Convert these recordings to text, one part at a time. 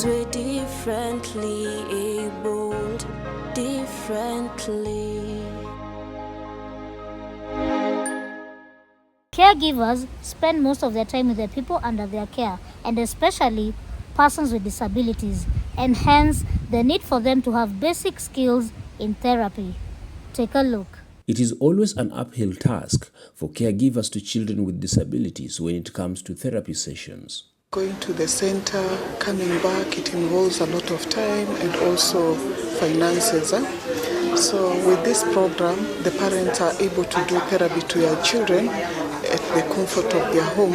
We're differently abled, differently. Caregivers spend most of their time with the people under their care, and especially persons with disabilities, and hence the need for them to have basic skills in therapy. Take a look. It is always an uphill task for caregivers to children with disabilities when it comes to therapy sessions. Going to the center, coming back, it involves a lot of time and also finances. So with this program, the parents are able to do therapy to their children at the comfort of their home.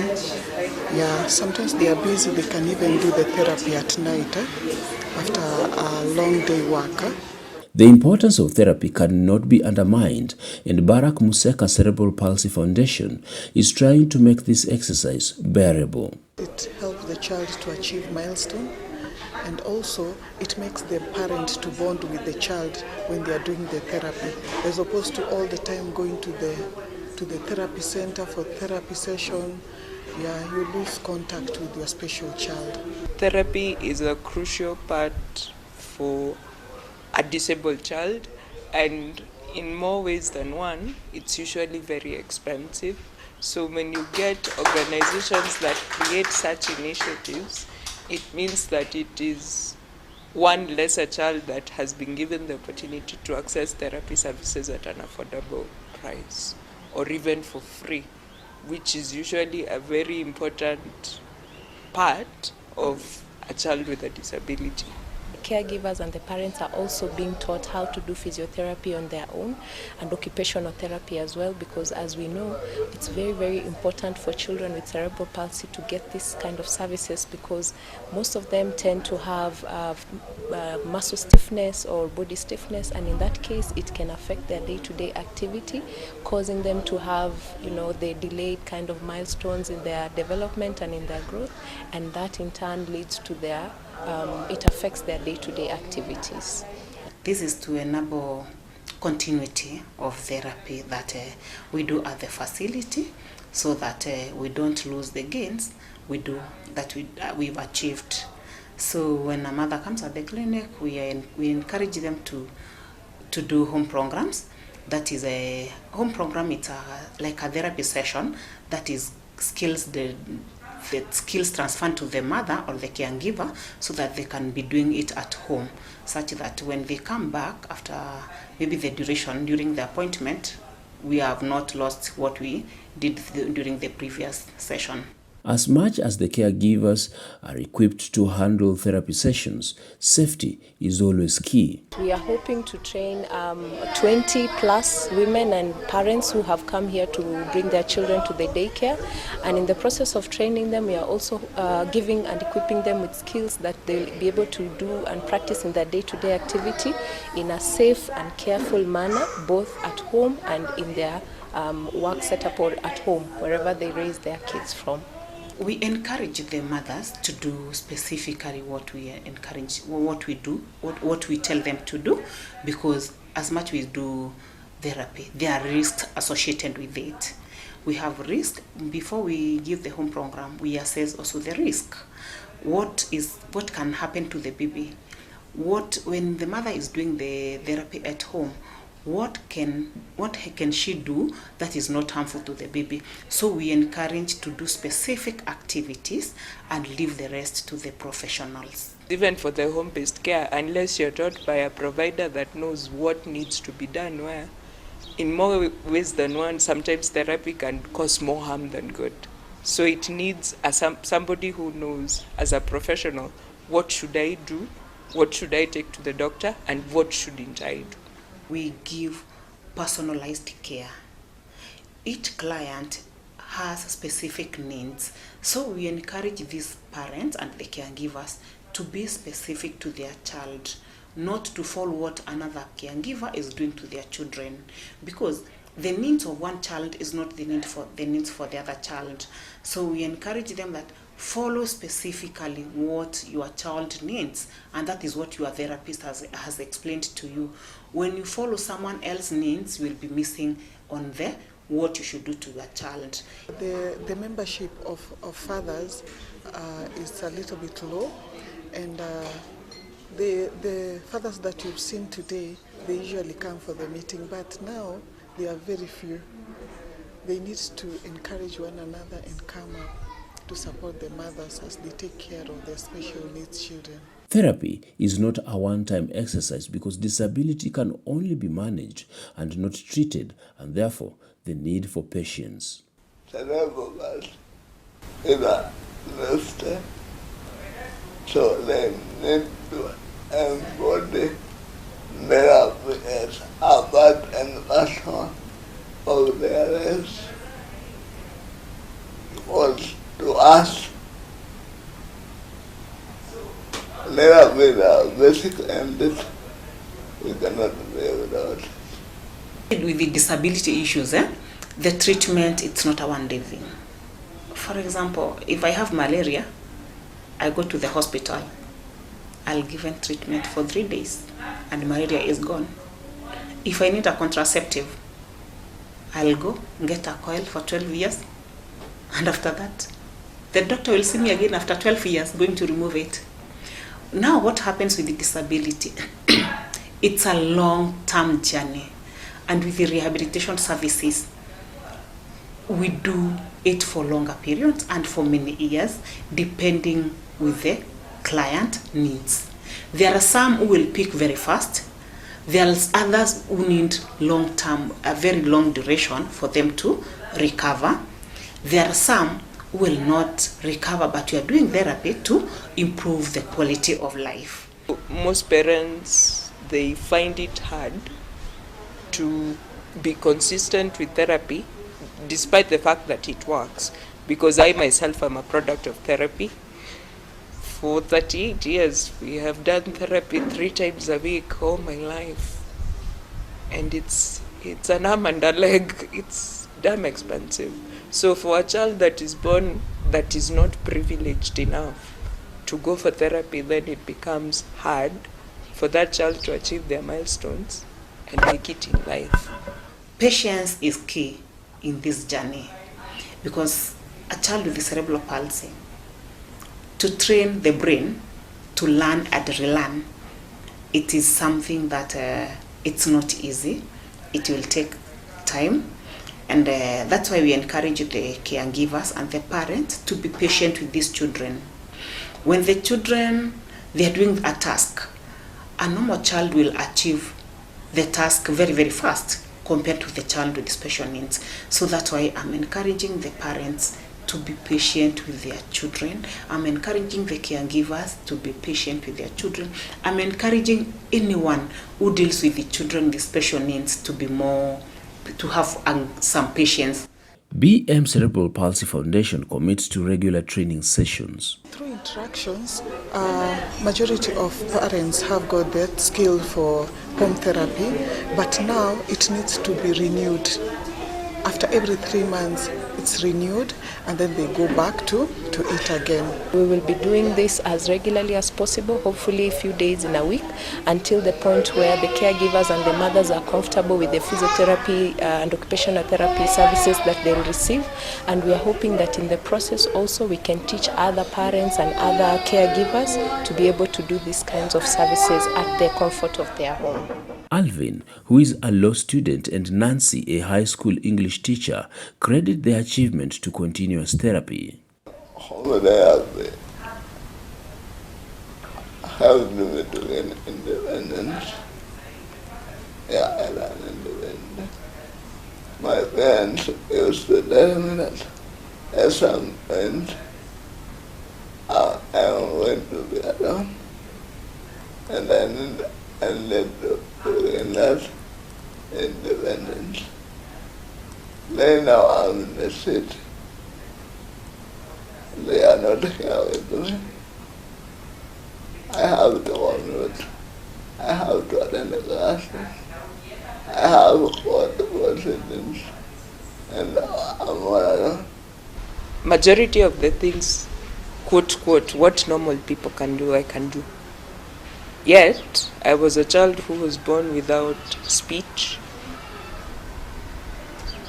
Yeah, sometimes they are busy, they can even do the therapy at night after a long day work. The importance of therapy cannot be undermined, and Barack Museka Cerebral Palsy Foundation is trying to make this exercise bearable. It helps the child to achieve milestone, and also it makes the parent to bond with the child when they are doing the therapy, as opposed to all the time going to the therapy center for therapy session. Yeah, you lose contact with your special child. Therapy is a crucial part for a disabled child, and in more ways than one, it's usually very expensive. So when you get organizations that create such initiatives, it means that it is one lesser child that has been given the opportunity to access therapy services at an affordable price, or even for free, which is usually a very important part of a child with a disability. Caregivers and the parents are also being taught how to do physiotherapy on their own and occupational therapy as well, because as we know, it's very, very important for children with cerebral palsy to get this kind of services, because most of them tend to have muscle stiffness or body stiffness, and in that case it can affect their day-to-day activity, causing them to have, the delayed kind of milestones in their development and in their growth, and that in turn leads to their it affects their day-to-day activities. This is to enable continuity of therapy that we do at the facility, so that we don't lose the gains we've achieved. So when a mother comes at the clinic, we encourage them to do home programs. That is a home program. It's like a therapy session that is the skills transferred to the mother or the caregiver, so that they can be doing it at home, such that when they come back after maybe the duration during the appointment, we have not lost what we did during the previous session. As much as the caregivers are equipped to handle therapy sessions, safety is always key. We are hoping to train 20 plus women and parents who have come here to bring their children to the daycare, and in the process of training them, we are also giving and equipping them with skills that they'll be able to do and practice in their day-to-day activity in a safe and careful manner, both at home and in their work setup or at home, wherever they raise their kids from. We encourage the mothers to do specifically what we tell them to do, because as much we do therapy, there are risks associated with it. We have risk. Before we give the home program, we assess also the risk. What can happen to the baby? When the mother is doing the therapy at home, what can she do that is not harmful to the baby? So we encourage to do specific activities and leave the rest to the professionals. Even for the home-based care, unless you're taught by a provider that knows what needs to be done where, in more ways than one, sometimes therapy can cause more harm than good. So it needs somebody who knows, as a professional, what should I do, what should I take to the doctor, and what shouldn't I do. We give personalized care. Each client has specific needs, so we encourage these parents and the caregivers to be specific to their child, not to follow what another caregiver is doing to their children, because the needs of one child is not the needs for the other child. So we encourage them that follow specifically what your child needs, and that is what your therapist has explained to you. When you follow someone else's needs, you will be missing on what you should do to your child. The membership of fathers is a little bit low, And the fathers that you've seen today, they usually come for the meeting, but now they are very few. They need to encourage one another and come up to support the mothers as they take care of their special needs children. Therapy is not a one-time exercise because disability can only be managed and not treated, and therefore the need for patience. Cerebral is a lister, so they need to embody therapy as a part and parcel of their lives. Because to us, therapy is a basic and this we cannot live without. With the disability issues, the treatment, it's not a one-day thing. For example, if I have malaria, I go to the hospital, I'll give a treatment for 3 days and malaria is gone. If I need a contraceptive, I'll go get a coil for 12 years, and after that, the doctor will see me again after 12 years going to remove it. Now what happens with the disability? It's a long-term journey, and with the rehabilitation services, we do it for longer periods and for many years, depending with the client needs. There are some who will pick very fast. There are others who need long-term, a very long duration for them to recover. There are some who will not recover, but we are doing therapy to improve the quality of life. Most parents, they find it hard to be consistent with therapy despite the fact that it works, because I myself am a product of therapy. For 38 years, we have done therapy 3 times a week all my life. And it's an arm and a leg. It's damn expensive. So for a child that is born that is not privileged enough to go for therapy, then it becomes hard for that child to achieve their milestones and make it in life. Patience is key in this journey, because a child with cerebral palsy, to train the brain to learn and relearn, it is something that it's not easy. It will take time, and that's why we encourage the caregivers and the parents to be patient with these children. When the children, they are doing a task, a normal child will achieve the task very, very fast compared to the child with special needs. So that's why I'm encouraging the parents to be patient with their children. I'm encouraging the caregivers to be patient with their children. I'm encouraging anyone who deals with the children with special needs to be more, to have some patience. BM Cerebral Palsy Foundation commits to regular training sessions. Through interactions, majority of parents have got that skill for home therapy, but now it needs to be renewed. After every 3 months, it's renewed, and then they go back to it again. We will be doing this as regularly as possible, hopefully a few days in a week, until the point where the caregivers and the mothers are comfortable with the physiotherapy and occupational therapy services that they'll receive. And we are hoping that in the process also we can teach other parents and other caregivers to be able to do these kinds of services at the comfort of their home. Alvin, who is a law student, and Nancy, a high school English teacher, credit their achievement to continuous therapy. Therapy helped me to gain independence. Yeah, I learned independence. My parents used to tell me that at some point I am going to be alone, and then I need to gain that independence. They now are in the city. They are not here with me. I have to commute. I have to attend the classes. I have multiple sittings, and I'm all alone. Majority of the things, quote, quote, what normal people can do, I can do. Yet, I was a child who was born without speech,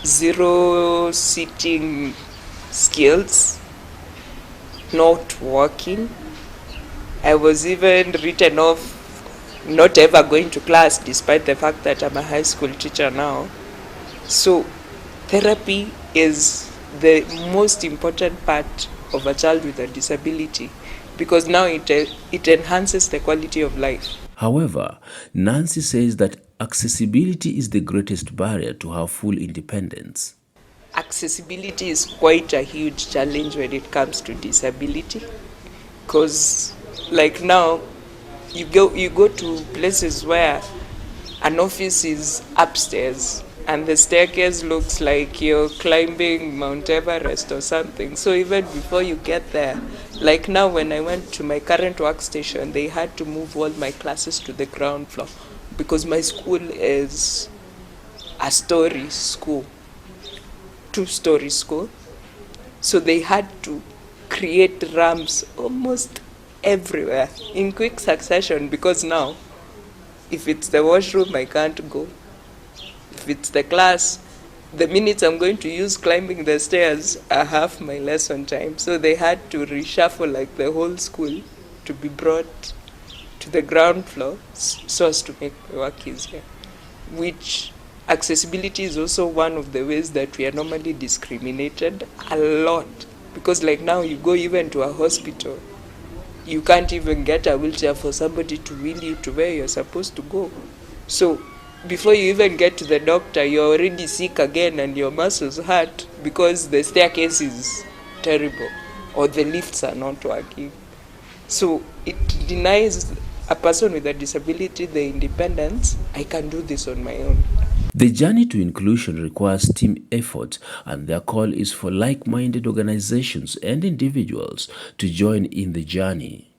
0 sitting skills, not walking, I was even written off not ever going to class, despite the fact that I'm a high school teacher now. So therapy is the most important part of a child with a disability, because now it enhances the quality of life. However, Nancy says that accessibility is the greatest barrier to her full independence. Accessibility is quite a huge challenge when it comes to disability, because like now you go to places where an office is upstairs and the staircase looks like you're climbing Mount Everest or something. So even before you get there, like now when I went to my current workstation, they had to move all my classes to the ground floor because my school is a story school, 2-story school. So they had to create ramps almost everywhere in quick succession, because now if it's the washroom, I can't go. If it's the class, the minutes I'm going to use climbing the stairs are half my lesson time. So they had to reshuffle like the whole school to be brought to the ground floor so as to make the work easier. Which accessibility is also one of the ways that we are normally discriminated a lot. Because like now you go even to a hospital, you can't even get a wheelchair for somebody to wheel you to where you're supposed to go. So before you even get to the doctor, you're already sick again and your muscles hurt because the staircase is terrible or the lifts are not working. So it denies a person with a disability the independence. I can do this on my own. The journey to inclusion requires team effort, and their call is for like-minded organizations and individuals to join in the journey.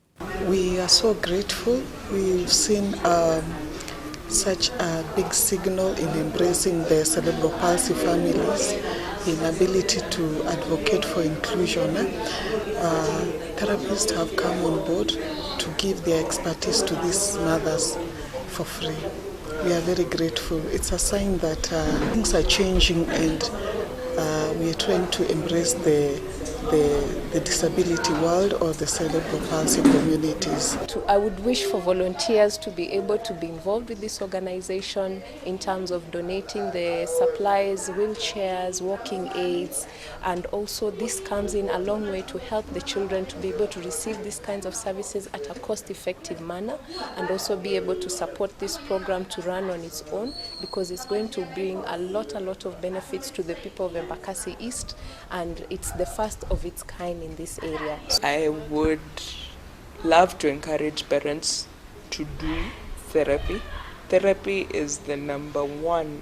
We are so grateful. We've seen such a big signal in embracing the cerebral palsy families, in ability to advocate for inclusion. Therapists have come on board to give their expertise to these mothers for free. We are very grateful. It's a sign that things are changing, and we are trying to embrace the disability world or the cerebral palsy communities. I would wish for volunteers to be able to be involved with this organization in terms of donating the supplies, wheelchairs, walking aids, and also this comes in a long way to help the children to be able to receive these kinds of services at a cost-effective manner, and also be able to support this program to run on its own, because it's going to bring a lot of benefits to the people of Embakasi East, and it's the first of its kind in this area. I would love to encourage parents to do therapy. Therapy is the #1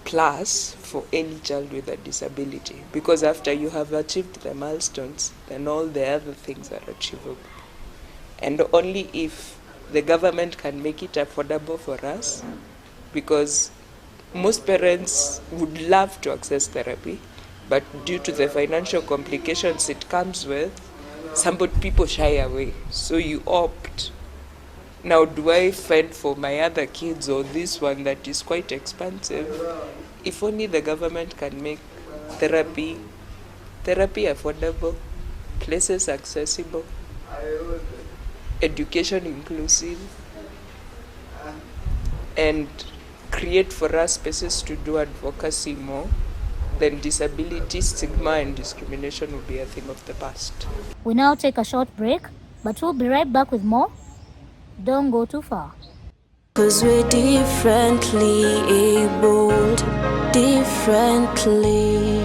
plus for any child with a disability, because after you have achieved the milestones, then all the other things are achievable. And only if the government can make it affordable for us, because most parents would love to access therapy, but due to the financial complications it comes with, people shy away. So you opt, now do I fend for my other kids or this one that is quite expensive? If only the government can make therapy affordable, places accessible, education inclusive, and create for us spaces to do advocacy more, then disability, stigma, and discrimination will be a thing of the past. We now take a short break, but we'll be right back with more. Don't go too far. 'Cause we're differently abled, differently.